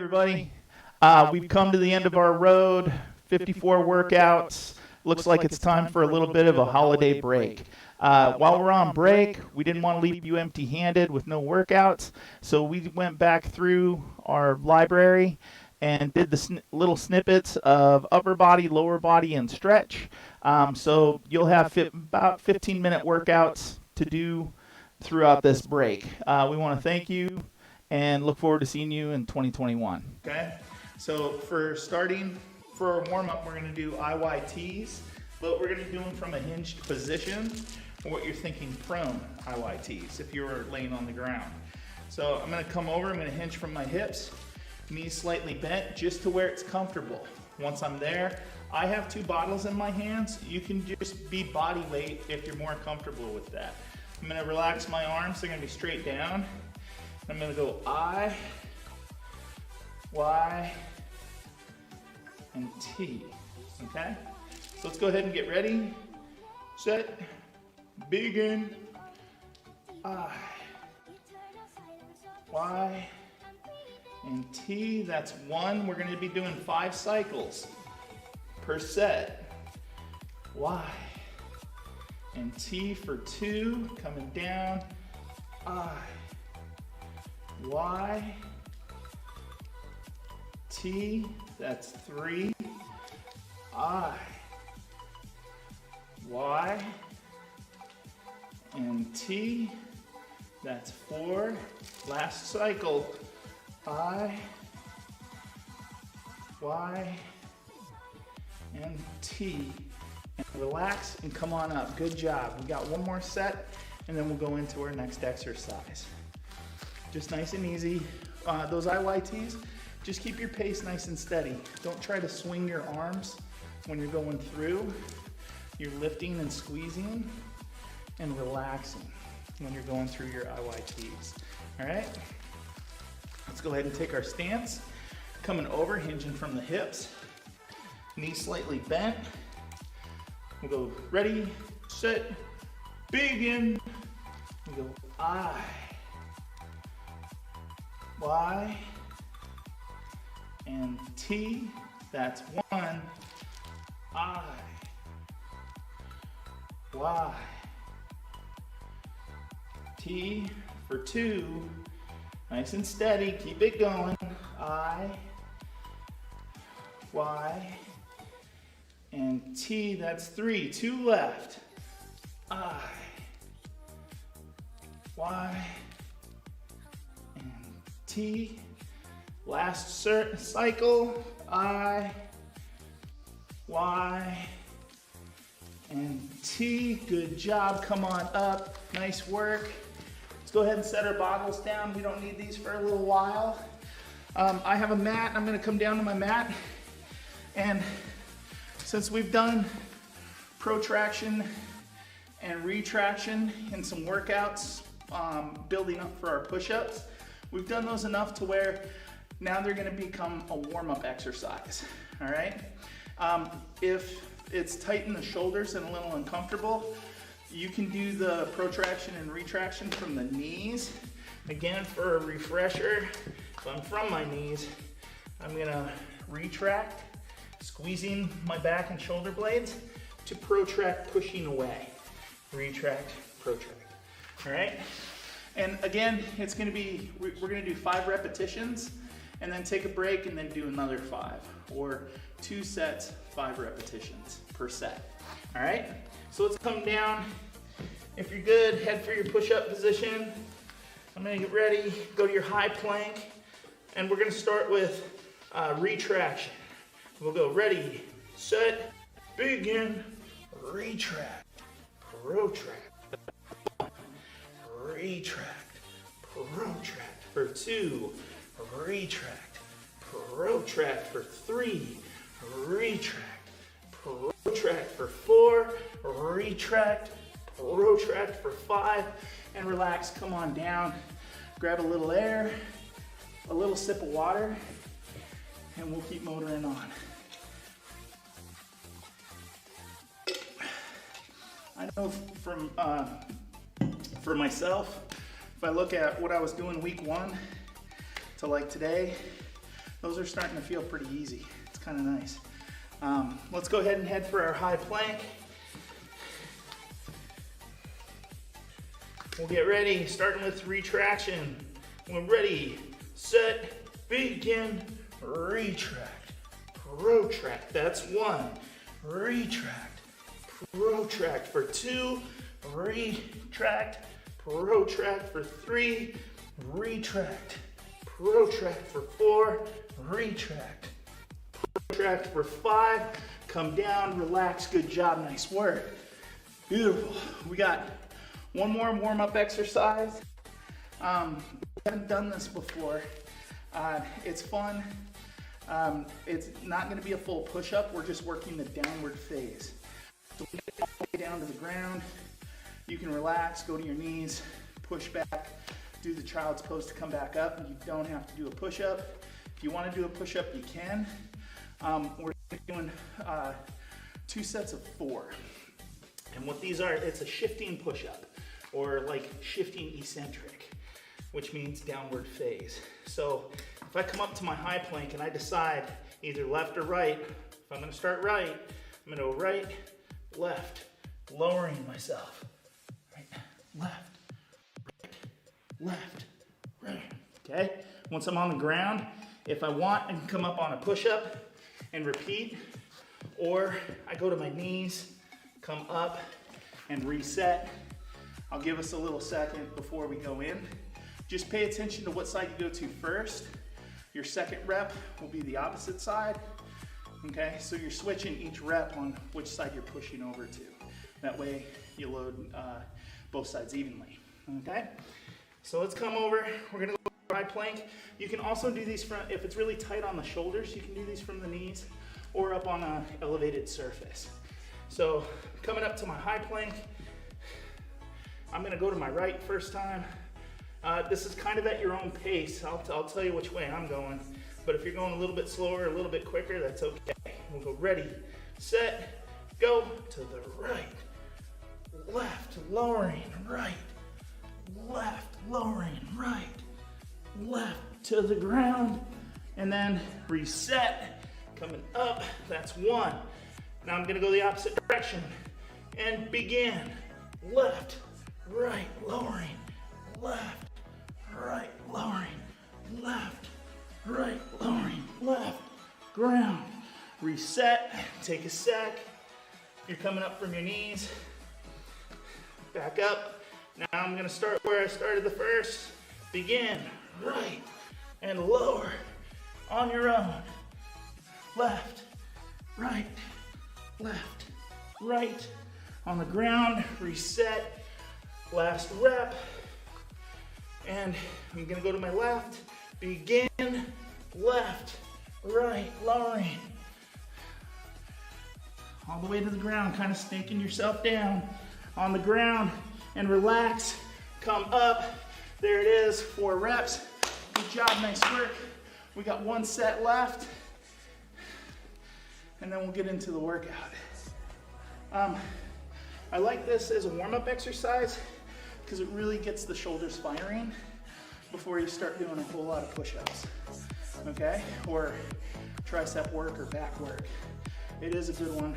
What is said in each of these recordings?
everybody. We've come to the end of our road, 54 workouts. Looks like it's time for a little bit of a holiday break. While we're on break, we didn't want to leave you empty-handed with no workouts, so we went back through our library and did the little snippets of upper body, lower body, and stretch. So you'll have about 15-minute workouts to do throughout this break. We want to thank you and look forward to seeing you in 2021. Okay, so for our warm-up, we're going to do IYTs, but we're going to do them from a hinged position, or what you're thinking, prone IYTs, if you were laying on the ground. So I'm going to come over, I'm going to hinge from my hips, knees slightly bent, just to where it's comfortable. Once I'm there, I have 2 bottles in my hands. You can just be body weight if you're more comfortable with that. I'm going to relax my arms, they're going to be straight down. I'm going to go I, Y, and T, okay? So let's go ahead and get ready, set, begin. I, Y, and T, that's 1. We're gonna be doing 5 cycles per set. Y, and T for 2, coming down, I, Y, T, that's 3, I, Y, and T, that's 4, last cycle, I, Y, and T, and relax and come on up. Good job. We got one more set and then we'll go into our next exercise. Just nice and easy. Those IYTs, just keep your pace nice and steady. Don't try to swing your arms when you're going through. You're lifting and squeezing and relaxing when you're going through your IYTs. All right? Let's go ahead and take our stance. Coming over, hinging from the hips. Knees slightly bent. We'll go ready, set, begin. We go I, Y, and T, that's 1, I, Y, T for 2, nice and steady, keep it going, I, Y, and T, that's 3, 2 left, I, Y, and T, last cycle, I, Y, and T, good job, come on up, nice work. Let's go ahead and set our bottles down. We don't need these for a little while. I have a mat, I'm gonna come down to my mat, and since we've done protraction and retraction in some workouts, building up for our push-ups, we've done those enough to where now they're gonna become a warm-up exercise, all right? If it's tight in the shoulders and a little uncomfortable, you can do the protraction and retraction from the knees. Again, for a refresher, if I'm from my knees, I'm gonna retract, squeezing my back and shoulder blades to protract, pushing away. Retract, protract, all right? And again, it's gonna be, we're gonna do 5 repetitions and then take a break and then do another 5, or 2 sets, 5 repetitions per set, all right? So let's come down. If you're good, head for your push-up position. I'm gonna get ready, go to your high plank, and we're gonna start with retraction. We'll go ready, set, begin, retract, protract, retract, protract for 2, retract, protract for 3, retract, protract for 4, retract, protract for 5, and relax, come on down, grab a little air, a little sip of water, and we'll keep motoring on. I know for myself, if I look at what I was doing week 1 to like today, those are starting to feel pretty easy. It's kind of nice. Let's go ahead and head for our high plank. We'll get ready, starting with retraction. We're ready, set, begin, retract, protract. That's 1, retract, protract for 2, retract, protract for 3, retract, protract for 4, retract, protract for 5, come down, relax, good job, nice work. Beautiful. We got one more warm-up exercise. We haven't done this before. It's fun. It's not gonna be a full push-up, we're just working the downward phase. So we get all the way down to the ground. You can relax, go to your knees, push back, do the child's pose to come back up. You don't have to do a push-up. If you wanna do a push-up, you can. We're doing 2 sets of 4. And what these are, it's a shifting push-up, or like shifting eccentric, which means downward phase. So if I come up to my high plank and I decide either left or right, if I'm gonna start right, I'm gonna go right, left, lowering myself. Right, left, left, right. Okay? Once I'm on the ground, if I want, I can come up on a push-up and repeat, or I go to my knees, come up and reset. I'll give us a little second before we go in. Just pay attention to what side you go to first. Your second rep will be the opposite side. Okay, so you're switching each rep on which side you're pushing over to. That way you load both sides evenly. Okay, so let's come over. We're gonna go to high plank. You can also do these from, if it's really tight on the shoulders, you can do these from the knees or up on an elevated surface. So coming up to my high plank, I'm gonna go to my right first time. This is kind of at your own pace. I'll tell you which way I'm going, but if you're going a little bit slower, a little bit quicker, that's okay. We'll go ready, set, go to the right, left, lowering, right, left, lowering, right, left to the ground, and then reset, coming up, that's 1. Now I'm gonna go the opposite direction and begin, left, right, lowering, left, right, lowering, left, right, lowering, left, ground, reset, take a sec, you're coming up from your knees, back up. Now I'm gonna start where I started the first, begin, right, and lower, on your own, left, right, on the ground, reset, last rep, and I'm gonna go to my left, begin, left, right, lowering, all the way to the ground, kind of snaking yourself down, on the ground, and relax, come up, there it is, 4 reps, good job, nice work. We got 1 set left, and then we'll get into the workout. I like this as a warm-up exercise because it really gets the shoulders firing before you start doing a whole lot of push-ups, okay? Or tricep work or back work. It is a good one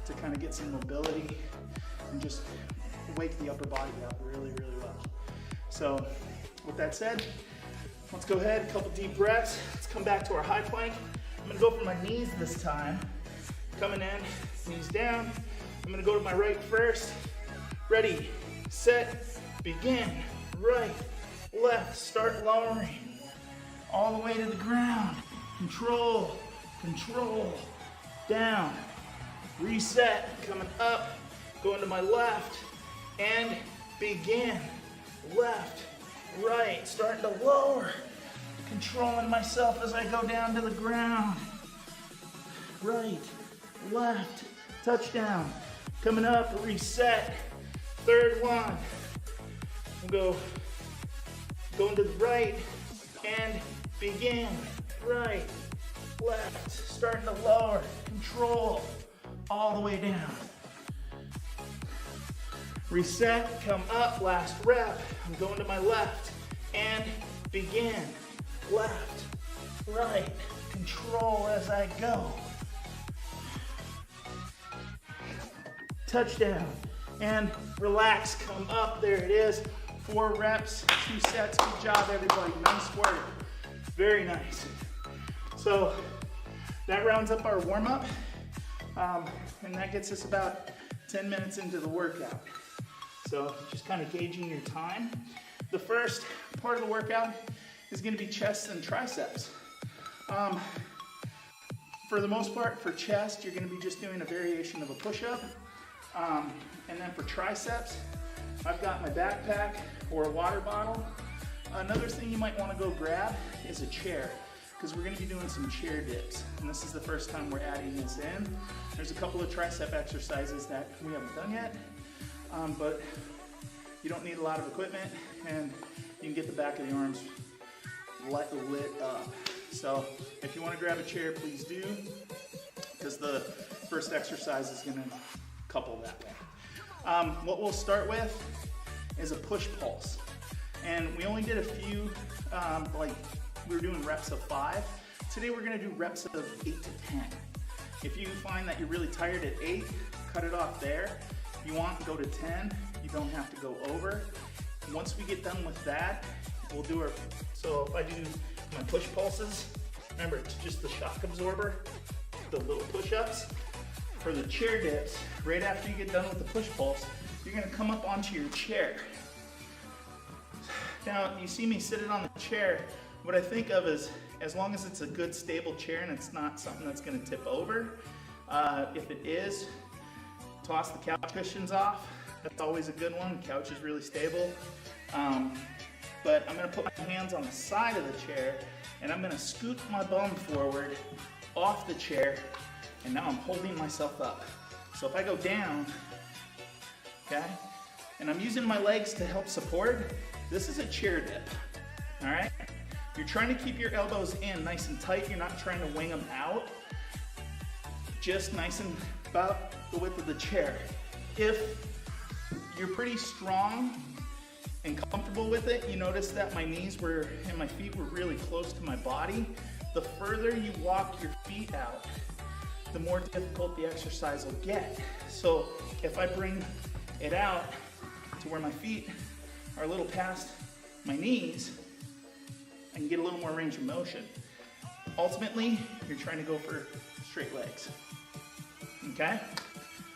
to kind of get some mobility and just wake the upper body up really, really well. So with that said, let's go ahead, a couple deep breaths. Let's come back to our high plank. I'm gonna go for my knees this time. Coming in, knees down. I'm gonna go to my right first. Ready, set, begin. Right, left, start lowering. All the way to the ground. Control, control, down. Reset, coming up, going to my left, and begin. Left, right, starting to lower. Controlling myself as I go down to the ground. Right, left, touchdown. Coming up, reset. Third one. We'll go going to the right and begin. Right, left, starting to lower. Control, all the way down. Reset, come up, last rep. I'm going to my left and begin. Left, right. Control as I go. Touchdown. And relax, come up, there it is. 4 reps, 2 sets, good job everybody, nice work. Very nice. So that rounds up our warm up, and that gets us about 10 minutes into the workout. So just kind of gauging your time. The first part of the workout is gonna be chest and triceps. For the most part, for chest, you're gonna be just doing a variation of a push-up. And then for triceps, I've got my backpack or a water bottle. Another thing you might want to go grab is a chair, because we're going to be doing some chair dips. And this is the first time we're adding this in. There's a couple of tricep exercises that we haven't done yet, but you don't need a lot of equipment, and you can get the back of the arms lit up. So if you want to grab a chair, please do, because the first exercise is going to couple that way. What we'll start with is a push pulse. And we only did a few, like we were doing reps of 5. Today we're gonna do reps of 8 to 10. If you find that you're really tired at 8, cut it off there. If you want to go to 10, you don't have to go over. Once we get done with that, we'll do our, so if I do my push pulses, remember it's just the shock absorber, the little push-ups. For the chair dips, right after you get done with the push pulse, you're gonna come up onto your chair. Now, you see me sitting on the chair, what I think of is, as long as it's a good stable chair and it's not something that's gonna tip over, if it is, toss the couch cushions off. That's always a good one. The couch is really stable. But I'm gonna put my hands on the side of the chair and I'm gonna scoot my bum forward off the chair, and now I'm holding myself up. So if I go down, okay, and I'm using my legs to help support, this is a chair dip, all right? You're trying to keep your elbows in nice and tight. You're not trying to wing them out. Just nice and about the width of the chair. If you're pretty strong and comfortable with it, you notice that my knees were, and my feet were really close to my body. The further you walk your feet out, the more difficult the exercise will get. So if I bring it out to where my feet are a little past my knees, I can get a little more range of motion. Ultimately, you're trying to go for straight legs, okay?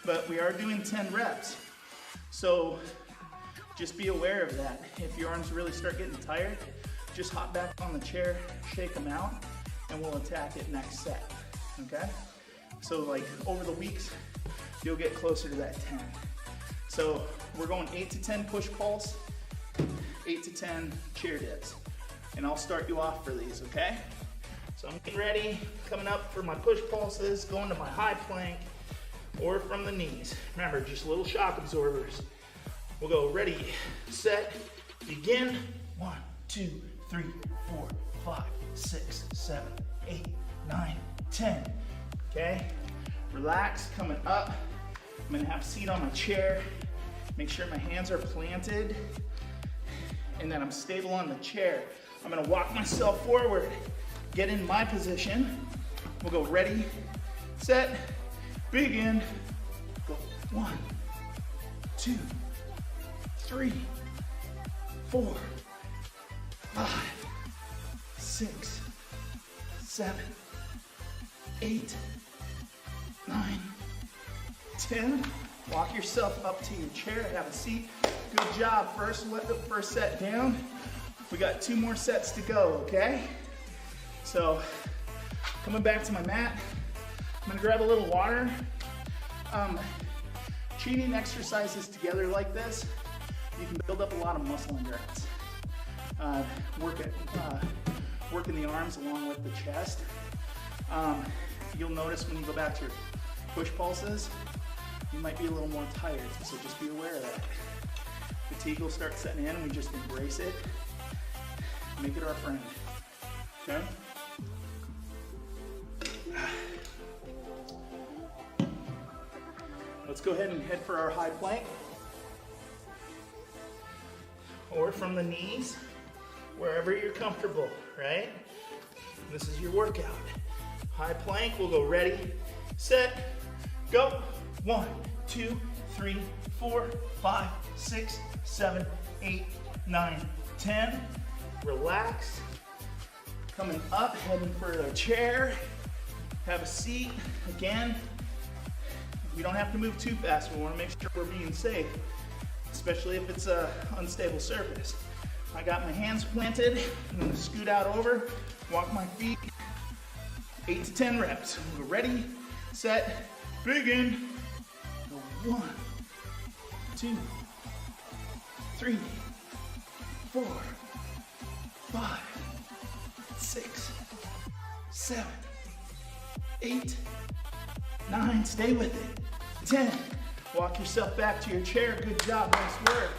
But we are doing 10 reps. So just be aware of that. If your arms really start getting tired, just hop back on the chair, shake them out, and we'll attack it next set, okay? So like over the weeks, you'll get closer to that 10. So we're going 8 to 10 push pulse, 8 to 10 chair dips. And I'll start you off for these, okay? So I'm getting ready, coming up for my push pulses, going to my high plank, or from the knees. Remember, just little shock absorbers. We'll go ready, set, begin. 1, 2, 3, 4, 5, 6, 7, 8, 9, 10. Okay, relax, coming up. I'm gonna have a seat on my chair. Make sure my hands are planted and that I'm stable on the chair. I'm gonna walk myself forward, get in my position. We'll go ready, set, begin. Go 1, 2, 3, 4, 5, 6, 7, 8, 9, 10. Walk yourself up to your chair, have a seat. Good job. Let the first set down. We got 2 more sets to go, okay? So, coming back to my mat, I'm gonna grab a little water. Cheating exercises together like this, you can build up a lot of muscle endurance. Working the arms along with the chest. You'll notice when you go back to your push pulses, you might be a little more tired, so just be aware of that. Fatigue will start setting in and we just embrace it. Make it our friend, okay? Let's go ahead and head for our high plank. Or from the knees, wherever you're comfortable, right? This is your workout. High plank, we'll go ready, set, go. 1, 2, 3, 4, 5, 6, 7, 8, 9, 10. Relax. Coming up, heading for a chair. Have a seat. Again, we don't have to move too fast. We want to make sure we're being safe, especially if it's an unstable surface. I got my hands planted. I'm going to scoot out over, walk my feet. 8 to 10 reps. We're ready, set, begin. 1, 2, 3, 4, 5, 6, 7, 8, 9. Stay with it. 10. Walk yourself back to your chair. Good job. Nice work.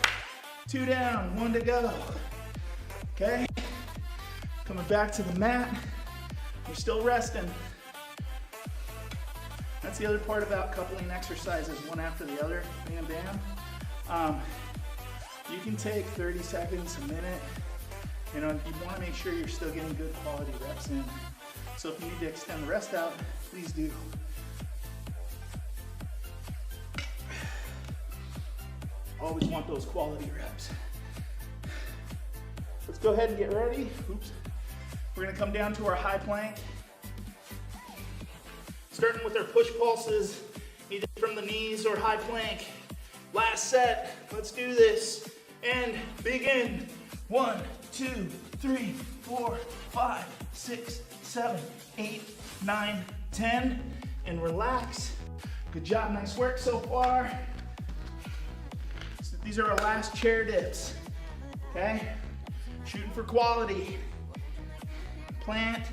2 down. 1 to go. Okay. Coming back to the mat. You're still resting. That's the other part about coupling exercises, one after the other, bam, bam. You can take 30 seconds, a minute. You know, you want to make sure you're still getting good quality reps in. So if you need to extend the rest out, please do. Always want those quality reps. Let's go ahead and get ready. Oops. We're gonna come down to our high plank. Starting with our push pulses, either from the knees or high plank. Last set, let's do this. And begin. 1, 2, 3, 4, 5, 6, 7, 8, 9, 10. And relax. Good job, nice work so far. So these are our last chair dips, okay? Shooting for quality. Plant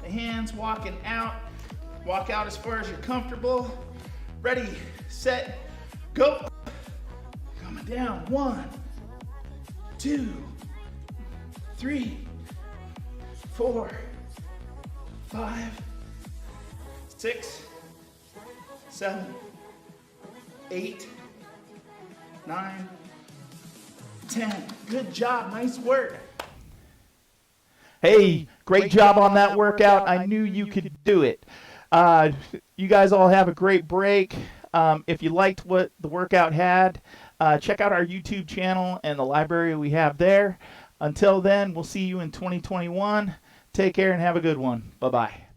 the hands, walking out. Walk out as far as you're comfortable. Ready, set, go. Coming down. 1, 2, 3, 4, 5, 6, 7, 8, 9, 10. Good job, nice work. Hey, great job on that workout. I knew you could do it. You guys all have a great break. If you liked what the workout had, check out our YouTube channel and the library we have there. Until then, we'll see you in 2021. Take care and have a good one. Bye-bye.